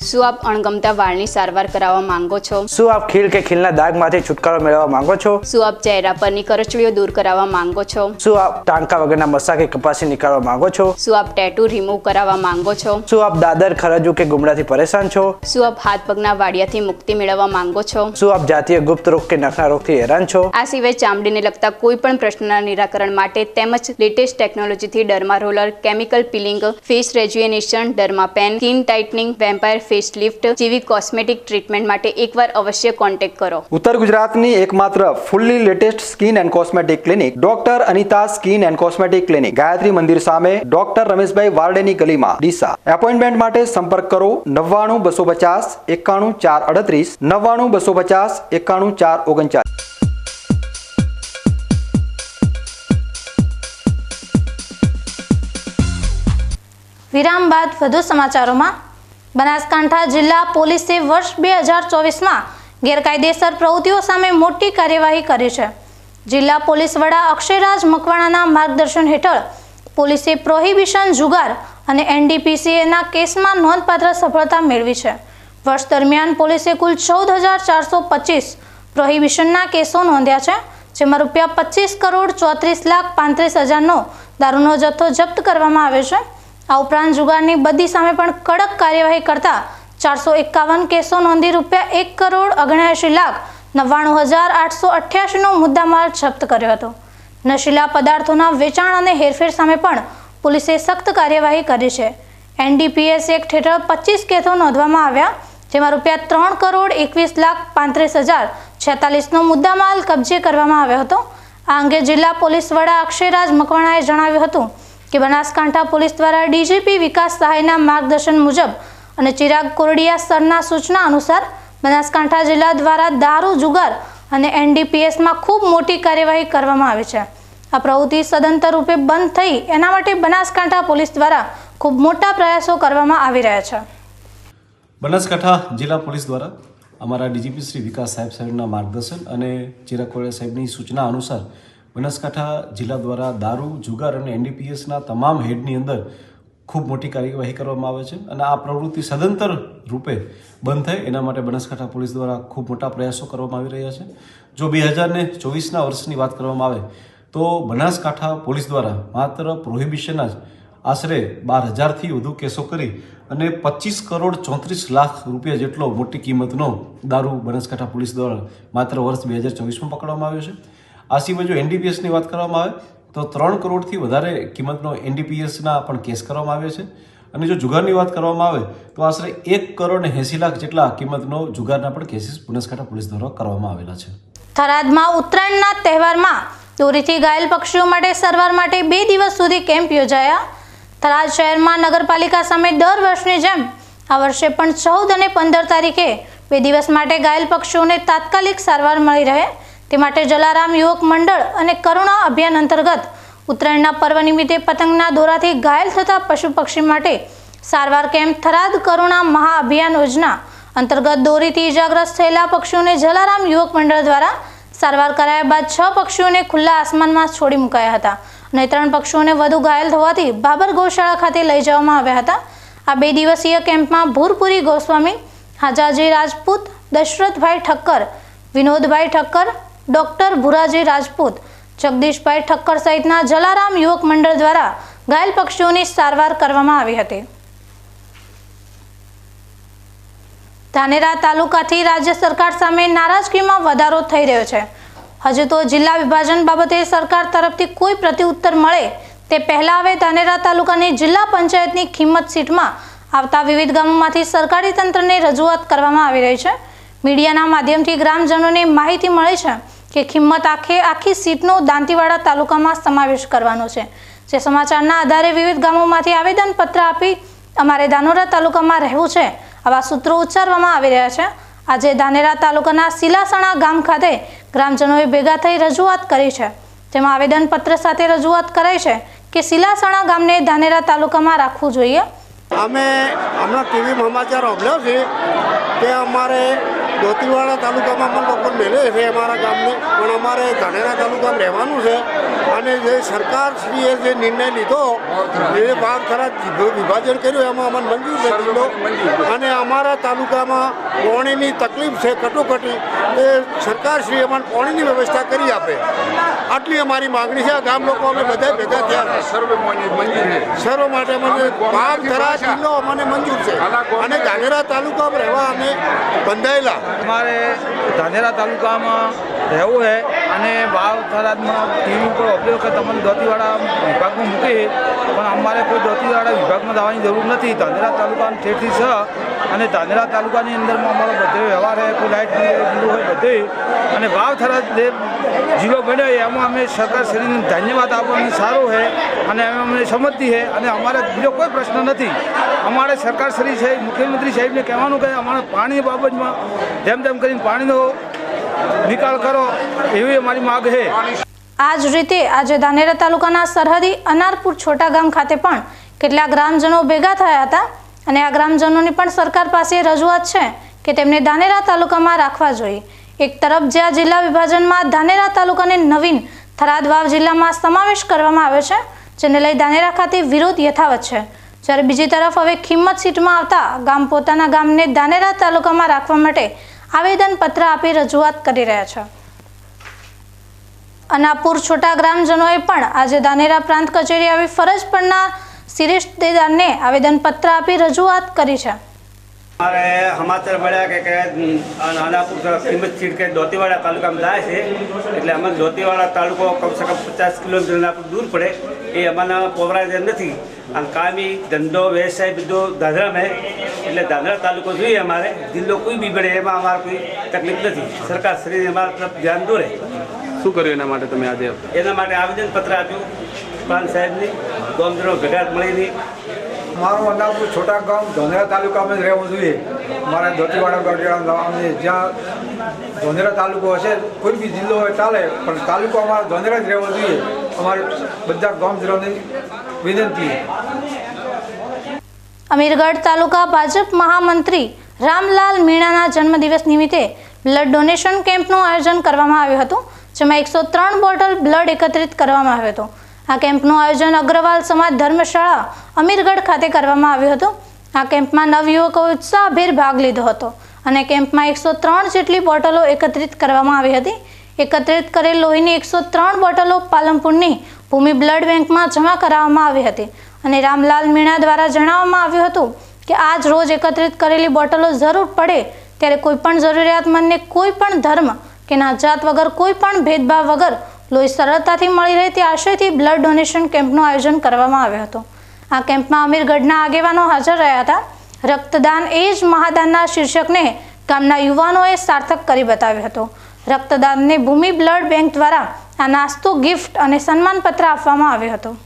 શું આપ અણગમતા વાળની સારવાર કરાવવા માંગો છો? શું આપ ખીલ કે ખીલના દાગમાંથી છુટકારો મેળવવા માંગો છો? શું આપ ચહેરા પરની કરચલીઓ દૂર કરાવવા માંગો છો? શું આપ ટાંકા વગરના મસા કે કપાસી નીકાળવા માંગો છો? શું આપ ટેટુ રિમૂવ કરાવવા માંગો છો? શું આપ દાદર, ખરજુ કે ગુમડાથી પરેશાન છો? શું આપ હાથ પગના વાડિયાથી મુક્તિ મેળવવા માંગો છો? શું આપ જાતીય ગુપ્ત રોગ કે નખના રોગથી હેરાન છો? આ સિવાય ચામડીને લગતા કોઈ પણ પ્રશ્નના નિરાકરણ માટે તેમજ લેટેસ્ટ ટેકનોલોજીથી derma roller, chemical peeling, face rejuvenation, derma pen, skin tightening, vampire face lift જેવી કોસ્મેટિક ટ્રીટમેન્ટ માટે એકવાર અવશ્ય કોન્ટેક્ટ કરો. ઉત્તર ગુજરાતની એકમાત્ર fully latest skin and cosmetic clinic doctor Anita skin and cosmetic clinic, Gayatri મંદિર સામે, ડોક્ટર રમેશભાઈ વારડેની ગલીમાં, ડીસા. એપોઇન્ટમેન્ટ માટે સંપર્ક કરો 99 250 91 438, 99 250 91 439. વિરામ બાદ વધુ સમાચારોમાં. બનાસકાંઠા જિલ્લા પોલીસે વર્ષ 2024માં ગેરકાયદેસર પ્રવૃત્તિઓ સામે મોટી કાર્યવાહી કરી છે. જિલ્લા પોલીસ વડા અક્ષયરાજ મકવાણાના માર્ગદર્શન હેઠળ પોલીસે પ્રોહિબિશન, જુગાર અને એનડીપીસીએના કેસમાં નોંધપાત્ર સફળતા મેળવી છે. વર્ષ દરમિયાન પોલીસે કુલ 14,425 પ્રોહિબિશનના કેસો નોંધ્યા છે, જેમાં ₹25,34,35,000નો દારૂનો જથ્થો જપ્ત કરવામાં આવ્યો છે. આ ઉપરાંત જુગારની બદી સામે પણ કડક કાર્યવાહી કરતા 451 કેસો નોંધી ₹1,89,99,888નો મુદ્દામાલ જપ્ત કર્યો હતો. નશીલા પદાર્થોના વેચાણ અને હેરફેર સામે પણ પોલીસે સખ્ત કાર્યવાહી કરી છે. એનડીપીએસ એક્ટ હેઠળ 25 કેસો નોંધવામાં આવ્યા, જેમાં ₹3,35,36,046નો મુદ્દામાલ કબજે કરવામાં આવ્યો હતો. આ અંગે જિલ્લા પોલીસ વડા અક્ષયરાજ મકવાણાએ જણાવ્યું હતું કે બનાસકાંઠા પોલીસ દ્વારા ડીજીપી વિકાસ સહાયના માર્ગદર્શન મુજબ અને ચિરાગ કોરડિયા સરના સૂચના અનુસાર બનાસકાંઠા જિલ્લા દ્વારા દારૂ, જુગાર અને એનડીપીએસમાં ખૂબ મોટી કાર્યવાહી કરવામાં આવી છે. આ પ્રવૃત્તિ સદંતર રૂપે બંધ થઈ એના માટે બનાસકાંઠા પોલીસ દ્વારા ખૂબ મોટા પ્રયાસો કરવામાં આવી રહ્યા છે. બનાસકાંઠા જિલ્લા પોલીસ દ્વારા અમારા ડીજીપી શ્રી વિકાસ સાહેબના માર્ગદર્શન અને ચિરાગ કોરડિયા સાહેબની સૂચના અનુસાર બનાસકાંઠા જિલ્લા દ્વારા દારૂ, જુગાર અને એનડીપીએસના તમામ હેડની અંદર ખૂબ મોટી કાર્યવાહી કરવામાં આવે છે અને આ પ્રવૃત્તિ સદંતર રૂપે બંધ થાય એના માટે બનાસકાંઠા પોલીસ દ્વારા ખૂબ મોટા પ્રયાસો કરવામાં આવી રહ્યા છે. જો 2024ના વર્ષની વાત કરવામાં આવે તો બનાસકાંઠા પોલીસ દ્વારા માત્ર પ્રોહિબિશનના જ આશરે 12,000થી વધુ કેસો કરી અને 25,34,00,000 રૂપિયા જેટલો મોટી કિંમતનો દારૂ બનાસકાંઠા પોલીસ દ્વારા માત્ર વર્ષ 2024માં પકડવામાં આવ્યો છે. આ સિવાય જો એનડીપીએસની વાત કરવામાં આવે તો 3 કરોડથી વધારે કિંમતનો એનડીપીએસના પણ કેસ કરવામાં આવ્યા છે અને જો જુગારની વાત કરવામાં આવે તો આશરે 1,80,00,000 જેટલા કિંમતનો જુગારના પણ કેસીસ બનાસકાંઠા પોલીસ દ્વારા કરવામાં આવેલા છે. થરાદમાં ઉત્તરાયણના તહેવારમાં દોરીથી ઘાયલ પક્ષીઓ માટે સારવાર માટે 2 દિવસ સુધી કેમ્પ યોજાયા. થરાદ શહેરમાં નગરપાલિકા સામે દર વર્ષની જેમ આ વર્ષે પણ 14 અને 15 તારીખે 2 દિવસ માટે ઘાયલ પક્ષીઓને તાત્કાલિક સારવાર મળી રહે તે માટે જલારામ યુવક મંડળ અને કરુણા અભિયાન અંતર્ગત ઉત્તરાયણના પર્વ નિમિત્તે પતંગના દોરાથી ઘાયલ થતા પશુ પક્ષી માટે સારવાર કેમ્પ થરાદ કરુણા મહાઅભિયાન યોજના અંતર્ગત દોરીથી ઇજાગ્રસ્ત થયેલા પક્ષીઓને જલારામ યુવક મંડળ દ્વારા સારવાર કરાયા બાદ 6 પક્ષીઓને ખુલ્લા આસમાનમાં છોડી મુકાયા હતા અને 3 પક્ષીઓને વધુ ઘાયલ થવાથી બાબર ગૌશાળા ખાતે લઈ જવામાં આવ્યા હતા. આ 2 દિવસીય કેમ્પમાં ભૂરપુરી ગોસ્વામી, હાજાજી રાજપૂત, દશરથભાઈ ઠક્કર, વિનોદભાઈ ઠક્કર, ડોક્ટર ભુરાજી રાજપૂત, જગદીશભાઈ ઠક્કર સહિતના જલારામ યુવક મંડળ દ્વારા ઘાયલ પક્ષીઓની સારવાર કરવામાં આવી હતી. ધાનેરા તાલુકાથી રાજ્ય સરકાર સામે નારાજગીમાં વધારો થઈ રહ્યો છે. હજુ તો જિલ્લા વિભાજન બાબતે સરકાર તરફથી કોઈ પ્રત્યુત્તર મળે તે પહેલા હવે ધાનેરા તાલુકાની જિલ્લા પંચાયતની કિંમત સીટમાં આવતા વિવિધ ગામોમાંથી સરકારી તંત્રને રજૂઆત કરવામાં આવી રહી છે. મીડિયાના માધ્યમથી ગ્રામજનોને માહિતી મળી છે કે કિંમત આખી સીટનો દાંતીવાડા તાલુકામાં સમાવેશ કરવાનો છે. જે સમાચારના આધારે વિવિધ ગામોમાંથી આવેદનપત્ર આપી અમારે ધાનેરા તાલુકામાં રહેવું છે આવા સૂત્રો ઉચ્ચારવામાં આવી રહ્યા છે. આજે ધાનેરા તાલુકાના સિલાસણા ગામ ખાતે ગ્રામજનોએ ભેગા થઈ રજૂઆત કરી છે. જેમાં આવેદનપત્ર સાથે રજૂઆત કરાઈ છે કે સિલાસણા ગામને ધાનેરા તાલુકામાં રાખવું જોઈએ. અમે હમણાં ટીવી સમાચાર સાંભળ્યો છે કે અમારે દોતીવાડા તાલુકામાં પણ લોકો મેળે છે અમારા ગામને, પણ અમારે ધાનેરા તાલુકામાં રહેવાનું છે. અને જે સરકારશ્રીએ જે નિર્ણય લીધો જે ભાગ ખરા વિભાજન કર્યું એમાં અમને મંજૂર છે જિલ્લો. અને અમારા તાલુકામાં પાણીની તકલીફ છે કટોકટી, એ સરકારશ્રી અમને પાણીની વ્યવસ્થા કરી આપે આટલી અમારી માગણી છે. આ ગામ લોકો અમે બધા ભેગા થયા સર્વ માટે અમને ભાગ ખરા જિલ્લો અમને મંજૂર છે અને ધાનેરા તાલુકામાં રહેવા અમે બંધાયેલા. અમારે ધાનેરા તાલુકામાં રહેવું છે અને ભાવ થરાદમાં ટીવી ઉપર ઓપ્યો કે તમને દોતીવાડા વિભાગમાં મૂકી, પણ અમારે કોઈ દોતીવાડા વિભાગમાં જવાની જરૂર નથી. ધાનેરા તાલુકાનું ઠેઠથી છે અને ધાનેરા તાલુકાની અંદરમાં અમારો બધો વ્યવહાર છે, કોઈ લાઇટ બિલ હોય બધે. અને ભાવ થરાદ જે જિલ્લો બન્યો એમાં અમે સરકારશ્રીને ધન્યવાદ આપવાનું સારું છે અને અમને સમજતી છે અને અમારે બીજો કોઈ પ્રશ્ન નથી. અમારે સરકારશ્રી છે મુખ્યમંત્રી સાહેબને કહેવાનું કે અમારે પાણી બાબતમાં જેમ તેમ કરીને પાણીનો નિકાલ કરો એવી અમારી માગ છે. આ જ રીતે આજે ધાનેરા તાલુકાના સરહદી અનારપુર છોટા ગામ ખાતે પણ કેટલાક ગ્રામજનો ભેગા થયા હતા અને આ ગ્રામજનોની પણ સરકાર પાસે રજૂઆત છે કે તેમને ધાનેરા તાલુકામાં રાખવા જોઈએ. એક તરફ જ્યાં જિલ્લા વિભાજનમાં ધાનેરા તાલુકાને નવીન થરાદ વાવ જિલ્લામાં સમાવેશ કરવામાં આવ્યો છે, જેને લઈ ધાનેરા ખાતે વિરોધ યથાવત છે, જ્યારે બીજી તરફ હવે કિંમત સીટમાં આવતા ગામ પોતાના ગામને ધાનેરા તાલુકામાં રાખવા માટે આવેદનપત્ર આપી રજૂઆત કરી રહ્યા છે. અનાપુર છોટા ગ્રામજનોએ પણ આજે ધાનેરા પ્રાંત કચેરી આવી ફરજ પરના શિરેસ્તેદારને આવેદનપત્ર આપી રજૂઆત કરી છે. हमारे समाचार મળ્યા કે અનાપુર કિંમત સીટ કે દોતીવાડા તાલુકામાં જાય છે, એટલે અમે દોતીવાડા તાલુકો કમસે કમ 50 કિલોમીટર અનાપુર દૂર પડે એ અમારા પોવરાય નથી. અને કામી ધંધો વ્યવસાય બધો દાદરામાં, એટલે દાદરા તાલુકો જોઈએ અમારે. જિલ્લો કોઈ બી બને એમાં અમારે કોઈ તકલીફ નથી. સરકાર શ્રી અમારા તરફ ધ્યાન દોરે. શું કર્યું એના માટે તમે આજે? એના માટે આવેદનપત્ર આપ્યું પ્રાંત સાહેબની, ગામજનો ભેગા મળીને. મારું અનાપુર છોટા ગામ ધાનેરા તાલુકામાં જ રહેવું જોઈએ. મારે દોતીવાડા ગાડી જ્યાં ધાનેરા તાલુકો હશે, કોઈ બી જિલ્લો હોય ચાલે, પણ તાલુકો અમારે ધાનેરા જ રહેવો જોઈએ. અમારે બધા ગામજનોની વિનંતી. અમીરગઢ તાલુકા ભાજપ મહામંત્રી રામલાલ મીણાના જન્મદિવસ નિમિત્તે બ્લડ ડોનેશન કેમ્પનું આયોજન કરવામાં આવ્યું હતું, જેમાં 103 બોટલ બ્લડ એકત્રિત કરવામાં આવ્યું હતું. આ કેમ્પનું આયોજન અગ્રવાલ સમાજ ધર્મશાળા અમીરગઢ ખાતે કરવામાં આવ્યું હતું. આ કેમ્પમાં નવયુવકોએ ઉત્સાહભેર ભાગ લીધો હતો અને કેમ્પમાં 103 જેટલી બોટલો એકત્રિત કરવામાં આવી હતી. એકત્રિત કરેલ લોહીની 103 બોટલો પાલનપુરની ભૂમિ બ્લડ બેંકમાં જમા કરાવવામાં આવી હતી અને રામલાલ મીણા દ્વારા જણાવવામાં આવ્યું હતું કે આજ રોજ એકત્રિત કરેલી બોટલો જરૂર પડે ત્યારે કોઈપણ જરૂરિયાતમંદને કોઈપણ ધર્મ કે નાત વગર કોઈપણ ભેદભાવ વગર લોહી સરળતાથી મળી રહે તે આશયથી બ્લડ ડોનેશન કેમ્પનું આયોજન કરવામાં આવ્યું હતું. આ કેમ્પમાં અમીરગઢના આગેવાનો હાજર રહ્યા હતા. રક્તદાન એ જ મહાદાનના શીર્ષકને ગામના યુવાનોએ સાર્થક કરી બતાવ્યું હતું. રક્તદાનને ભૂમિ બ્લડ બેંક દ્વારા આ નાસ્તો, ગિફ્ટ અને સન્માનપત્ર આપવામાં આવ્યું હતું.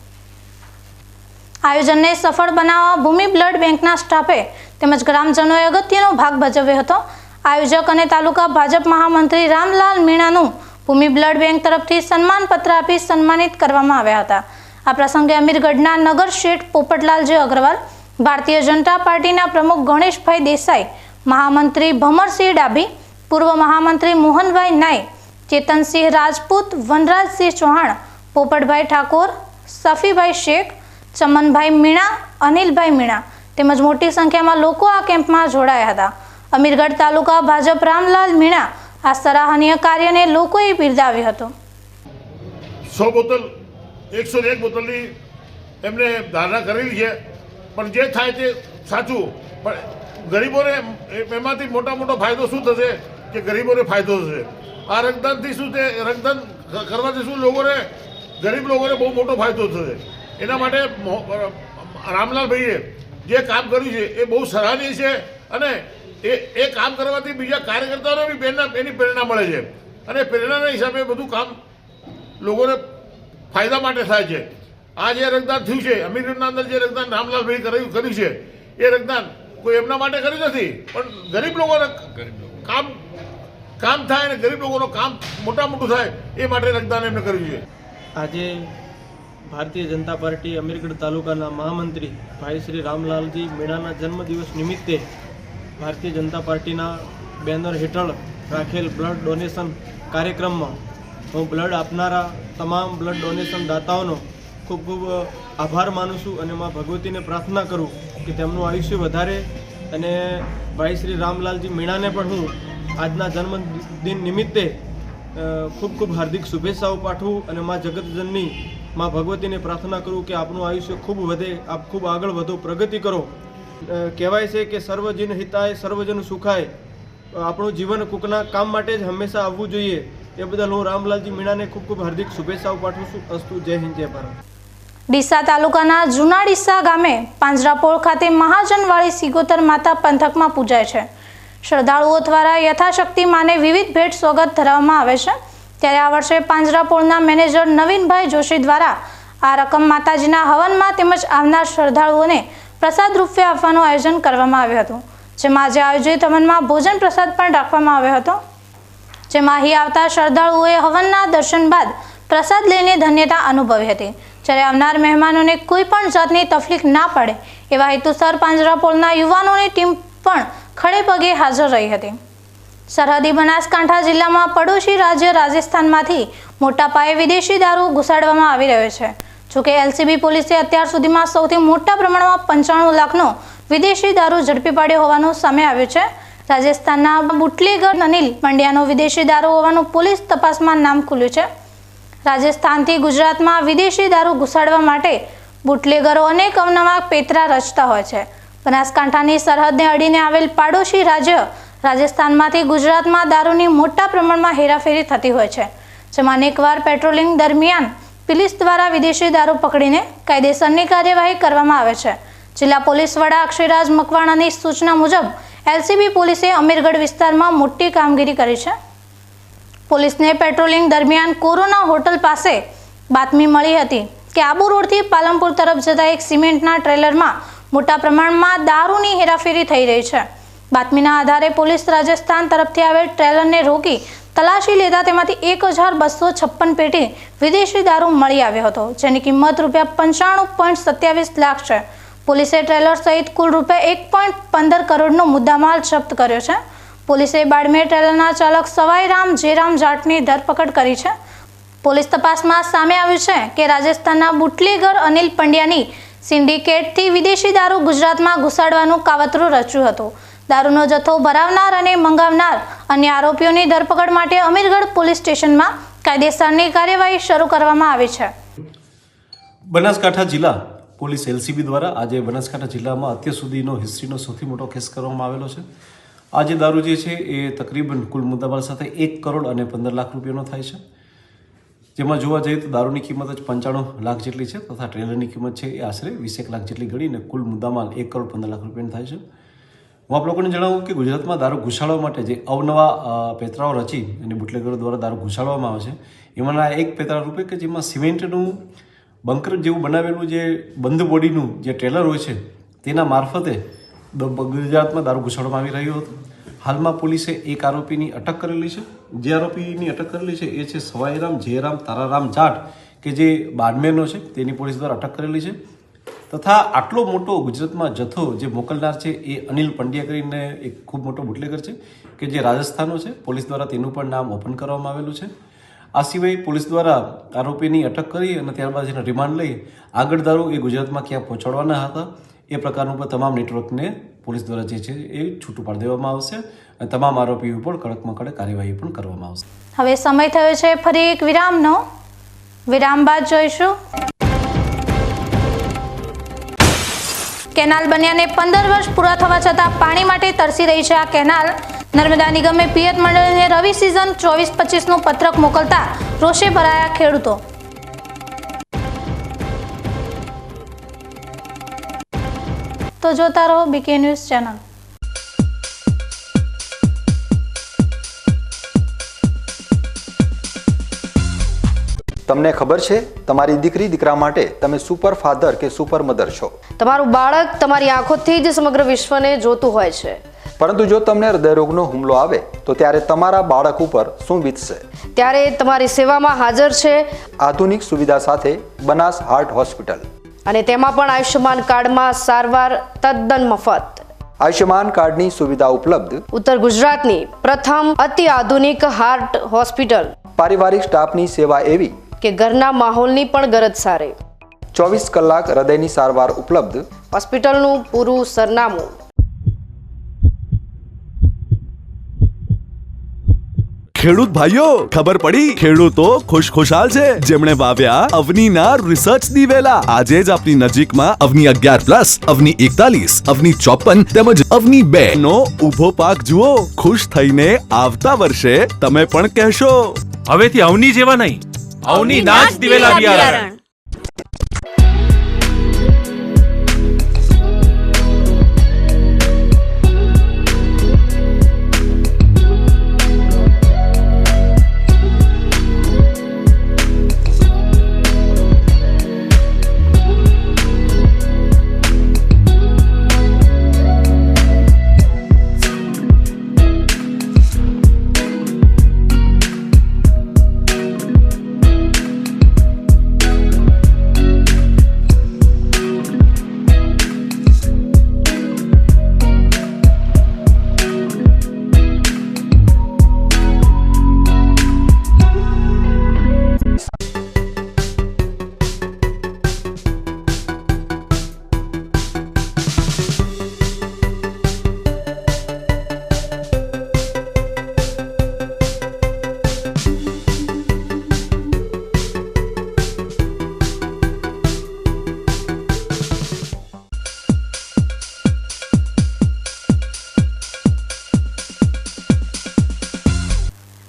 આયોજનને સફળ બનાવવા ભૂમિ બ્લડ બેંકના સ્ટાફે તેમજ ગ્રામજનોએ અગત્યનો ભાગ ભજવ્યો હતો. આયોજક અને તાલુકા ભાજપ મહામંત્રી રામલાલ મીણાનું ભૂમિ બ્લડ બેંક તરફથી સન્માનપત્ર આપી સન્માનિત કરવામાં આવ્યા હતા. આ પ્રસંગે અમીરગઢના નગર શેઠ પોપટલાલજી અગ્રવાલ, ભારતીય જનતા પાર્ટીના પ્રમુખ ગણેશભાઈ દેસાઈ, મહામંત્રી ભમરસિંહ ડાભી, પૂર્વ મહામંત્રી મોહનભાઈ નાઈ, ચેતનસિંહ રાજપૂત, વનરાજસિંહ ચૌહાણ, પોપટભાઈ ઠાકોર, સફીભાઈ શેખ, ચમનભાઈ મીણા, અનિલભાઈ મીણા તેમજ મોટી સંખ્યામાં લોકો આ કેમ્પમાં જોડાયા હતા. અમીરગઢ તાલુકા ભાજપ રામલાલ મીણા આ સરાહનીય કાર્યને લોકોએ બિરદાવ્યું હતું. 100 બોટલ 101 બોટલની એમને ધારણા કરેલી છે, પણ જે થાય તે સાચું. પણ ગરીબોને એમાંથી મોટો ફાયદો શું થશે કે ગરીબોને ફાયદો થશે. આ રક્તદાનથી શું છે, રક્તદાન કરવાથી શું લોકોને, ગરીબ લોકોને બહુ મોટો ફાયદો થશે. એના માટે રામલાલભાઈએ જે કામ કર્યું છે એ બહુ સરાહનીય છે અને એ કામ કરવાથી બીજા કાર્યકર્તાઓને બી એની પ્રેરણા મળે છે અને પ્રેરણાના હિસાબે બધું કામ લોકોને ફાયદા માટે થાય છે. આ જે રક્તદાન થયું છે, અમીરગઢના અંદર જે રક્તદાન રામલાલભાઈ કર્યું છે, એ રક્તદાન કોઈ એમના માટે કર્યું નથી, પણ ગરીબ લોકોને કામ થાય અને ગરીબ લોકોનું કામ મોટું થાય એ માટે રક્તદાન એમને કર્યું છે. આજે ભારતીય જનતા પાર્ટી અમીરગઢ તાલુકાના મહામંત્રી ભાઈ શ્રી રામલાલજી મીણાના જન્મદિવસ નિમિત્તે ભારતીય જનતા પાર્ટીના બેનર હેઠળ રાખેલ બ્લડ ડોનેશન કાર્યક્રમમાં હું બ્લડ આપનારા તમામ બ્લડ ડોનેશન દાતાઓનો ખૂબ ખૂબ આભાર માનું છું અને મા ભગવતીને પ્રાર્થના કરું કે તેમનું આયુષ્ય વધારે અને ભાઈ શ્રી રામલાલજી મીણાને પણ હું આજના જન્મદિન નિમિત્તે ખૂબ ખૂબ હાર્દિક શુભેચ્છાઓ પાઠવું અને મા જગતજનની મા ભગવતીને પ્રાર્થના કરું કે આપનું આયુષ્ય ખૂબ વધે, આપ ખૂબ આગળ વધો, પ્રગતિ કરો. કહેવાય છે કે સર્વજન હિતાય સર્વજન સુખાય. આપણું જીવન કોકના કામ માટે જ હંમેશા આવવું જોઈએ. એ બદલ હું રામલાલજી મીણાને ખૂબ ખૂબ હાર્દિક શુભેચ્છાઓ પાઠવું છું. અસ્તુ, જય હિન્દ, જય ભારત. ડીસા તાલુકાના જૂના ડીસા ગામે પાંજરાપોળ ખાતે મહાજનવાળી સિગોતર માતા પંથકમાં પૂજાય છે. શ્રદ્ધાળુઓ દ્વારા યથાશક્તિ માને વિવિધ ભેટ સોગત ધરાવવામાં આવે છે. ત્યારે આ વર્ષે પાંજરાપોળના મેનેજર નવીનભાઈ જોશી દ્વારા આ રકમ માતાજીના હવનમાં તેમજ આવનાર શ્રદ્ધાળુઓને પ્રસાદ રૂપે આપવાનું આયોજન કરવામાં આવ્યું હતું. જેમાં આજે આયોજિત હવનમાં ભોજન પ્રસાદ પણ રાખવામાં આવ્યો હતો. જેમાં અહીં આવતા શ્રદ્ધાળુઓએ હવનના દર્શન બાદ પ્રસાદ લઈને ધન્યતા અનુભવી હતી. જ્યારે આવનાર મહેમાનોને કોઈ પણ જાતની તકલીફ ના પડે એવા હેતુસર પાંજરાપોળના યુવાનોની ટીમ પણ ખડે પગે હાજર રહી હતી. સરહદી બનાસકાંઠા જિલ્લામાં પડોશી રાજ્ય રાજસ્થાનમાંથી મોટા પાયે વિદેશી દારૂ ઘુસાડવામાં આવી રહ્યો છે. જોકે એલસીબી પોલીસે અત્યાર સુધીમાં સૌથી મોટા પ્રમાણમાં 95 લાખનો વિદેશી દારૂ ઝડપી પાડ્યો હોવાનું સામે આવ્યું છે. રાજસ્થાનના બુટલેગર અનિલ પંડ્યાનો વિદેશી દારૂ હોવાનું પોલીસ તપાસમાં નામ ખુલ્યું છે. રાજસ્થાનથી ગુજરાતમાં વિદેશી દારૂ ઘુસાડવા માટે બુટલેગરો અનેક અવનવા પેતરા રચતા હોય છે. બનાસકાંઠાની સરહદને અડીને આવેલ પાડોશી રાજ્ય રાજસ્થાનમાંથી ગુજરાતમાં દારૂની મોટા પ્રમાણમાં હેરાફેરી થતી હોય છે. જેમાં અનેકવાર પેટ્રોલિંગ દરમિયાન પોલીસ દ્વારા વિદેશી દારૂ પકડીને કાયદેસરની કાર્યવાહી કરવામાં આવે છે. જિલ્લા પોલીસ વડા અક્ષયરાજ મકવાણાની સૂચના મુજબ એલસીબી પોલીસે અમીરગઢ વિસ્તારમાં મોટી કામગીરી કરી છે. પોલીસને પેટ્રોલિંગ દરમિયાન કોરોના હોટલ પાસે બાતમી મળી હતી કે આબુ રોડથી પાલનપુર તરફ જતા એક સિમેન્ટના ટ્રેલરમાં મોટા પ્રમાણમાં દારૂની હેરાફેરી થઈ રહી છે. બાતમીના આધારે પોલીસ રાજસ્થાન તરફથી આવેલ ટ્રેલરને રોકી તલાશી લેતા તેમાંથી 1256 પેટી વિદેશી દારૂ મળી આવ્યો હતો, જેની કિંમત ₹95.27 લાખ છે. પોલીસે ટ્રેલર સહિત કુલ ₹1.15 કરોડનો મુદ્દામાલ જપ્ત કર્યો છે. પોલીસે બાડમેર ટ્રેલરના ચાલક સવાઈરામ જેરામ જાટની ધરપકડ કરી છે. પોલીસ તપાસમાં સામે આવ્યું છે કે રાજસ્થાનના બુટલેગર અનિલ પંડ્યાની સિન્ડિકેટથી વિદેશી દારૂ ગુજરાતમાં ઘુસાડવાનું કાવતરું રચ્યું હતું. દારૂનો જથ્થો ભરાવનાર અને મંગાવનાર અન્ય આરોપીઓની ધરપકડ માટે અમીરગઢ પોલીસ સ્ટેશનમાં કાયદેસરની કાર્યવાહી શરૂ કરવામાં આવી છે. બનાસકાંઠા જિલ્લા પોલીસ એલસીબી દ્વારા આજે બનાસકાંઠા જિલ્લામાં અત્યાર સુધીનો હિસ્ટ્રીનો સૌથી મોટો કેસ કરવામાં આવેલો છે. આ જે દારૂ જે છે એ તકરીબન કુલ મુદ્દામાલ સાથે 1 કરોડ અને 15 લાખ રૂપિયાનો થાય છે. જેમાં જોવા જઈએ તો દારૂની કિંમત જ 95 લાખ જેટલી છે તથા ટ્રેલરની કિંમત છે એ આશરે 21 લાખ જેટલી ગણીને કુલ મુદ્દામાલ 1 કરોડ 15 લાખ રૂપિયાનો થાય છે. હું આપ લોકોને જણાવું કે ગુજરાતમાં દારૂ ઘુસાડવા માટે જે અવનવા પેતરાઓ રચી અને બુટલેગરો દ્વારા દારૂ ઘુસાડવામાં આવે છે એમાંના એક પેતરા રૂપે કે જેમાં સિમેન્ટનું બંકર જેવું બનાવેલું જે બંધ બોડીનું જે ટ્રેલર હોય છે તેના મારફતે ગુજરાતમાં દારૂ ઘુસાડવામાં આવી રહ્યો હતો. હાલમાં પોલીસે એક આરોપીની અટક કરેલી છે. જે આરોપીની અટક કરેલી છે એ છે સવાઈરામ જયરામ તારારામ જાટ કે જે બાડમેરનો છે, તેની પોલીસ દ્વારા અટક કરેલી છે. તથા આટલો મોટો ગુજરાતમાં જથ્થો જે મોકલનાર છે એ અનિલ પંડ્યા કરીને એક ખૂબ મોટો બુટલેગર છે કે જે રાજસ્થાનનો છે. પોલીસ દ્વારા તેનું પણ નામ ઓપન કરવામાં આવેલું છે. આ સિવાય પોલીસ દ્વારા આરોપીની અટક કરી અને ત્યારબાદ એના રિમાન્ડ લઈ આગળ દારૂ એ ગુજરાતમાં ક્યાં પહોંચાડવાના હતા એ પ્રકારનું પણ તમામ નેટવર્કને પોલીસ દ્વારા જે છે એ છૂટું પાડી દેવામાં આવશે અને તમામ આરોપીઓ પર કડકમાં કડક કાર્યવાહી પણ કરવામાં આવશે. હવે સમય થયો છે ફરી એક વિરામનો. વિરામ બાદ જોઈશું. કેનાલ બન્યાને 15 વર્ષ પૂરા થવા છતાં પાણી માટે તરસી રહી છે આ કેનાલ. નર્મદા નિગમે પિયત મંડળને રવિ સિઝન 24-25નું પત્રક મોકલતા રોષે ભરાયા ખેડૂતો. તો જોતા રહો બીકે ન્યૂઝ ચેનલ. તમને ખબર છે તમારી દીકરી દીકરા માટે તમે સુપર ફાધર કે સુપર મધર છો. તમારું બાળક તમારી આંખોથી જ સમગ્ર વિશ્વને જોતું હોય છે. પરંતુ જો તમને હૃદયરોગનો હુમલો આવે તો ત્યારે તમારા બાળક ઉપર શું વીતશે? ત્યારે તમારી સેવામાં હાજર છે આધુનિક સુવિધા સાથે બનાસ હાર્ટ હોસ્પિટલ, અને તેમાં પણ આયુષ્યમાન કાર્ડમાં સારવાર તદ્દન મફત. આયુષ્યમાન કાર્ડની સુવિધા ઉપલબ્ધ ઉત્તર ગુજરાતની પ્રથમ અતિ આધુનિક હાર્ટ હોસ્પિટલ. પારિવારિક સ્ટાફની સેવા એવી કે ઘરના માહોલની પણ ગરજ સારે. 24 કલાક હૃદયની સારવાર ઉપલબ્ધ. હોસ્પિટલનું પૂરું સરનામું. ખેડૂત ભાઈઓ, ખબર પડી? ખેડૂતો ખુશખુશાલ છે જેમણે વાવ્યા અવનીના રિસર્ચ દિવેલા. આજે જ આપની નજીકમાં અવની 11+, અવની 41, અવની 54 તેમજ અવની 2 નો ઊભો પાક જુઓ. ખુશ થઈને આવતા વર્ષે તમે પણ કહેશો, હવેથી અવની જેવા નહીં, અવની ના જ દિવેલા બિયારણ.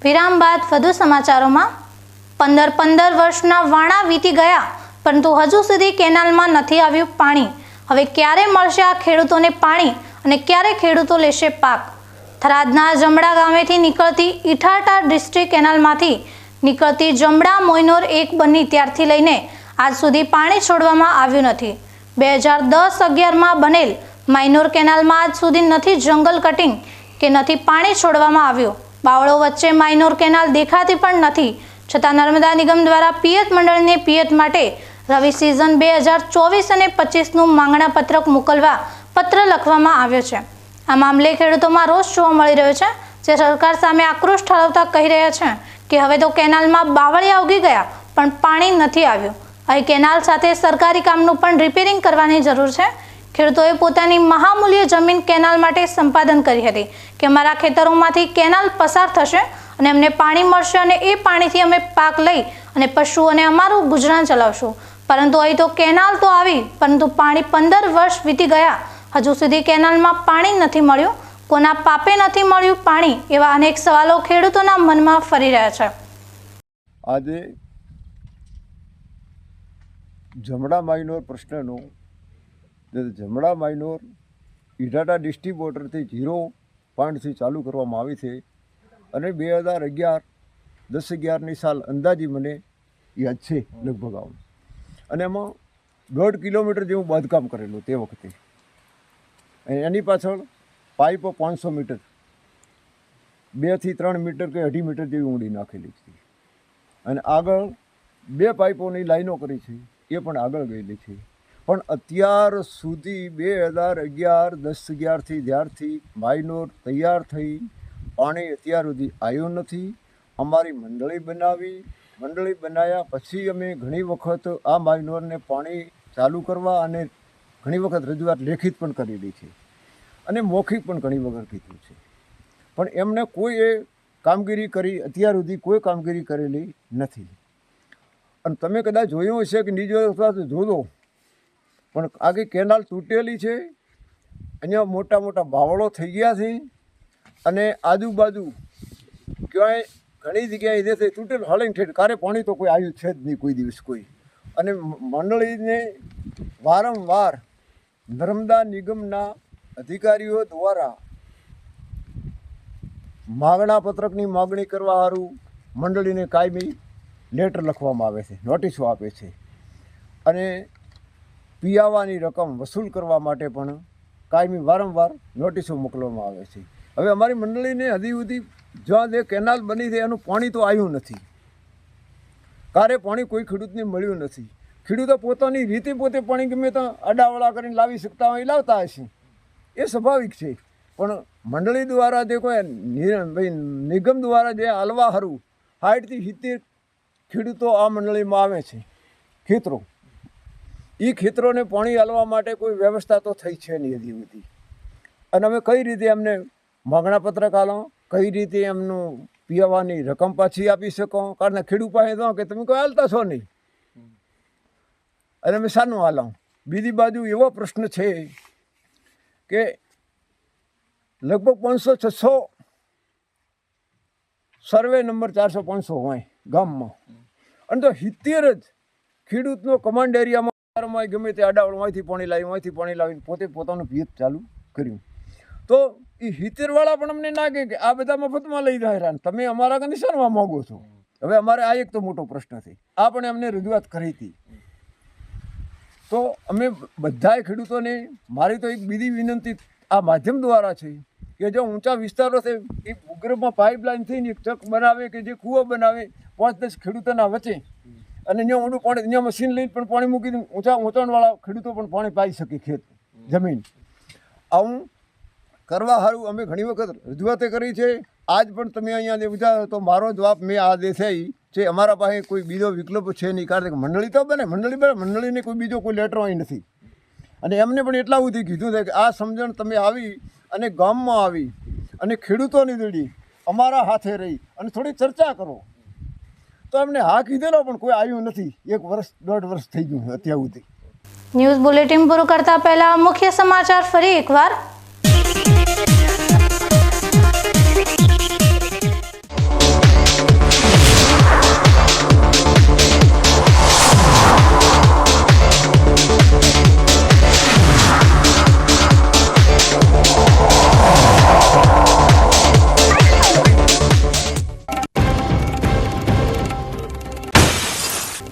વિરામ બાદ વધુ સમાચારોમાં. 15 વર્ષના વાણા વીતી ગયા પરંતુ હજુ સુધી કેનાલમાં નથી આવ્યું પાણી. હવે ક્યારે મળશે આ ખેડૂતોને પાણી અને ક્યારે ખેડૂતો લેશે પાક? થરાદના જમડા ગામેથી નીકળતી ઇઠાટા ડિસ્ટ્રિક્ટ કેનાલમાંથી નીકળતી જમડા મોયનોર 1 બની ત્યારથી લઈને આજ સુધી પાણી છોડવામાં આવ્યું નથી. 2010-11માં બનેલ માઇનોર કેનાલમાં આજ સુધી નથી જંગલ કટિંગ કે નથી પાણી છોડવામાં આવ્યું. બાવળો વચ્ચે માઇનોર કેનાલ દેખાતી પણ નથી. છતાં નર્મદા નિગમ દ્વારા પિયત મંડળને પિયત માટે રવિ સિઝન 2024 અને 25નું માંગણા પત્રક મોકલવા પત્ર લખવામાં આવ્યો છે. આ મામલે ખેડૂતોમાં રોષ જોવા મળી રહ્યો છે, જે સરકાર સામે આક્રોશ ઠાલવતા કહી રહ્યા છે કે હવે તો કેનાલમાં બાવળિયા ઉગી ગયા પણ પાણી નથી આવ્યું. અહીં કેનાલ સાથે સરકારી કામનું પણ રિપેરિંગ કરવાની જરૂર છે. ખેડૂતોએ પોતાની મહામૂલ્ય જમીન કેનાલ માટે સંપાદન કરી હતી કે અમારા ખેતરોમાંથી કેનાલ પસાર થશે અને અમને પાણી મળશે અને એ પાણીથી અમે પાક લઈ અને પશુઓને અમારું ગુજરાન ચલાવશું. પરંતુ અહીં તો કેનાલ તો આવી પરંતુ પાણી 15 વર્ષ વીતી ગયા, હજુ સુધી કેનાલમાં પાણી નથી મળ્યું. કોના પાપે નથી મળ્યું પાણી? એવા અનેક સવાલો ખેડૂતોના મનમાં ફરી રહ્યા છે. આજે જમડા માઇનોર પ્રશ્નનો જમડા માઇનોર ઇઠાટા ડિસ્ટ્રિક્ટ બોર્ડરથી 0 પોઈન્ટથી ચાલુ કરવામાં આવી છે અને 2011-10-11ની સાલ અંદાજી મને યાદ છે લગભગ આવું, અને એમાં 1.5 કિલોમીટર જેવું બાંધકામ કરેલું તે વખતે. એની પાછળ પાઇપો 500 મીટર 2 થી 3 મીટર કે 2.5 મીટર જેવી ઊંડી નાખેલી છે, અને આગળ 2 પાઇપોની લાઈનો કરી છે, એ પણ આગળ ગયેલી છે. પણ અત્યાર સુધી 2011-10-11થી જ્યારથી માઇનોર તૈયાર થઈ પાણી અત્યાર સુધી આવ્યું નથી. અમારી મંડળી બનાવ્યા પછી અમે ઘણી વખત આ માઇનોરને પાણી ચાલુ કરવા અને ઘણી વખત રજૂઆત લેખિત પણ કરેલી છે. અને મૌખિક પણ ઘણી વખત કીધું છે, પણ એમને કોઈ એ કામગીરી કરી અત્યાર સુધી કોઈ કામગીરી કરેલી નથી. અને તમે કદાચ જોયું હશે કે નહીં જોયું અથવા તો જોજો, પણ આખી કેનાલ તૂટેલી છે, અહીંયા મોટા મોટા બાવળો થઈ ગયા છે, અને આજુબાજુ ક્યાંય ઘણી જગ્યાએ જે છે તૂટેલું હળીને ઠેઠ કારે પાણી તો કોઈ આવ્યું છે જ નહીં કોઈ દિવસ કોઈ. અને મંડળીને વારંવાર નર્મદા નિગમના અધિકારીઓ દ્વારા માગણા પત્રકની માગણી કરવા સારું મંડળીને કાયમી લેટર લખવામાં આવે છે, નોટિસો આપે છે, અને પિયાવાની રકમ વસૂલ કરવા માટે પણ કાયમી વારંવાર નોટિસો મોકલવામાં આવે છે. હવે અમારી મંડળીને હજી સુધી જ્યાં જે કેનાલ બની છે એનું પાણી તો આવ્યું નથી, કારે પાણી કોઈ ખેડૂતને મળ્યું નથી. ખેડૂતો પોતાની રીતે પોતે પાણી ગમે ત્યાં આડાવડા કરીને લાવી શકતા હોય લાવતા હશે, એ સ્વાભાવિક છે, પણ મંડળી દ્વારા જે કોઈ નિગમ દ્વારા જે હાલવા હારું 60 થી 70 ખેડૂતો આ મંડળીમાં આવે છે ખેતરો, એ ખેતરોને પાણી હાલવા માટે કોઈ વ્યવસ્થા તો થઈ છે નહીં હજી સુધી. અને અમે કઈ રીતે એમને માગણા પત્રક હાલો, કઈ રીતે એમનું પીવાની રકમ પાછી આપી શકો, કારણ કે ખેડૂત પાસે તો કે તમે કોઈ હાલતા છો નહીં, અને અમે શાનું હાલાં. બીજી બાજુ એવો પ્રશ્ન છે કે લગભગ 500-600 સર્વે નંબર 400-500 હોય ગામમાં, અને તો 70 જ ખેડૂતનો કમાન્ડ એરિયામાં ગમે તે આડાવડમાંથી પાણી લાવીને પોતે પોતાનું પિયત ચાલુ કર્યું. તો એ 70વાળા પણ અમને ના કહે કે આ બધા મફતમાં લઈ જાય, તમે અમારા કને નિશાનવા માગો છો. હવે અમારે આ એક તો મોટો પ્રશ્ન છે, આ પણ અમને રજૂઆત કરી હતી. તો અમે બધાએ ખેડૂતોને મારી તો એક બીજી વિનંતી આ માધ્યમ દ્વારા છે કે જો ઊંચા વિસ્તારો છે એ ભૂગર્ભમાં પાઇપલાઇન થઈને એક ચક બનાવે કે જે કૂવો બનાવે 5-10 ખેડૂતોના વચ્ચે, અને અહીંયા ઊંડું પાણી અહીંયા મશીન લઈને પણ પાણી મૂકી દે, ઊંચાણવાળા ખેડૂતો પણ પાણી પાઈ શકે ખેત જમીન. આવું કરવા સારું અમે ઘણી વખત રજૂઆતે કરી છે. આજ પણ તમે અહીંયા જે વિચારો તો મારો જવાબ મેં આ દેશે છે, અમારા પાસે કોઈ બીજો વિકલ્પ છે નહીં, કારણ કે મંડળી તો બને, મંડળીને કોઈ બીજો કોઈ લેટર અહીં નથી. અને એમને પણ એટલા સુધી કીધું છે કે આ સમજણ તમે આવી અને ગામમાં આવી અને ખેડૂતોની જોડી અમારા હાથે રહી અને થોડી ચર્ચા કરો. તો એમને હા કીધેલો પણ કોઈ આવ્યું નથી. 1 વર્ષ 1.5 વર્ષ થઈ ગયું અત્યાર સુધી. ન્યૂઝ બુલેટિન પૂરું કરતા પહેલા મુખ્ય સમાચાર ફરી એકવાર.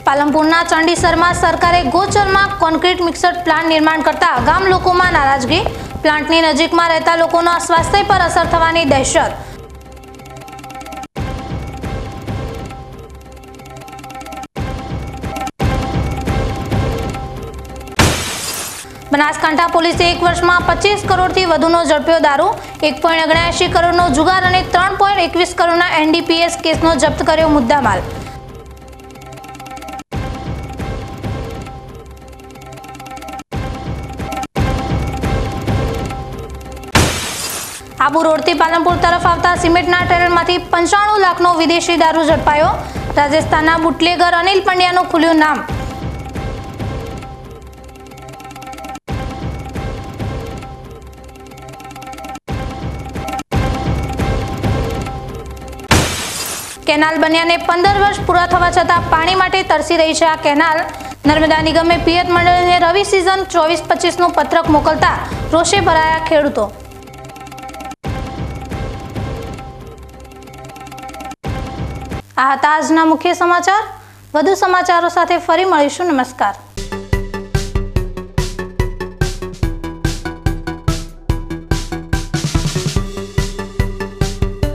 પાલનપુરના ચંડીસરમાં સરકારે ગોચરમાં કોન્ક્રીટ મિક્સર પ્લાન્ટ નિર્માણ કરતા ગામ લોકોમાં નારાજગી. પ્લાન્ટની નજીકમાં રહેતા લોકોના સ્વાસ્થ્ય પર અસર થવાની દહેશત. બનાસકાંઠા પોલીસે 1 વર્ષમાં 25 કરોડથી વધુનો ઝડપ્યો દારૂ. 1.79 કરોડનો જુગાર અને 3.21 કરોડના NDPS કેસનો જપ્ત કર્યો મુદ્દામાલ. આબુ રોડથી પાલનપુર તરફ આવતા સિમેન્ટના ટ્રેલરમાંથી 95 લાખનો વિદેશી દારૂ ઝડપાયો. રાજસ્થાનના બુટલેગર અનિલ પંડ્યાનું ખુલ્યું નામ. કેનાલ બન્યાને 15 વર્ષ પૂરા થવા છતાં પાણી માટે તરસી રહી છે આ કેનાલ. નર્મદા નિગમે પિયત મંડળીને રવિ સિઝન 24-25નું પત્રક મોકલતા રોષે ભરાયા ખેડૂતો. આ હતા આજના મુખ્ય સમાચાર. વધુ સમાચારો સાથે ફરી મળીશું. નમસ્કાર.